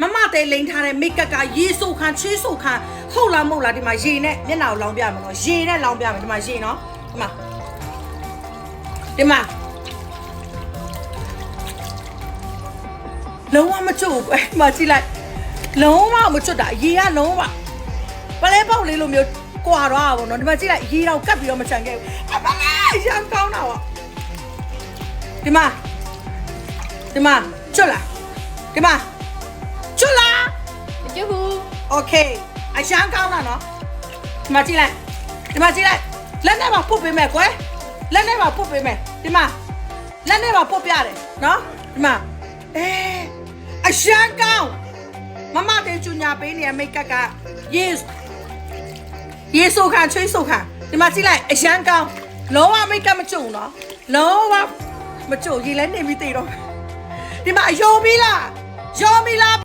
မမတဲလိန်ထားတဲ့မိတ်ကပ်ကရေဆိုခံချွေးဆိုခံဟုတ်လားမဟုတ်လားဒီမှာရေနဲ့မျက်နှာကိုလောင်းပြမယ်နော်ရေနဲ့လောင်းပြမယ်ဒီမှာရေနော်ဒီမှာလုံးဝမချွတ်ဘူးဒီမှာကြည့်လိုက်လုံးဝမချွတ်တာရေကလုံးဝပလဲပေါက်လေးလိုမျိုးကွာတော့ပါဘောနော်ဒီမှာကြည့်လိုက်ရေတော့ကတ်ပြီးတော့မချန်ခဲ့ဘူးအမလေးရမ်းကောင်းတာပေါ့ဒီမှာချွတ်လားဒီမှာချွတ်လားမချွတ်ဘူးโอเคအရမ်းကောင်းတာနော်ဒီမှာကြည့်လိုက်လက်နဲ့မှာပုတ်ပေးမယ်ကွယ်လက်နဲ့မှာပုတ်ပေးမယ်ဒီမှာလက်နဲ့မှာပုတ်ပြတယ်နော်ဒီမှာအရမ်းကောင်းမမတေချူညာပေးနေမိတ်ကပ်ကရေဆိုခံချွေးဆိုခံဒီမှာကြည့်လိုက်အရန်ကောင်းလုံးဝမိတ်ကပ်မကျုံနော်လုံးဝမကျုံရေလဲနေပြီးတေတော့ဒီမှာယောမီလား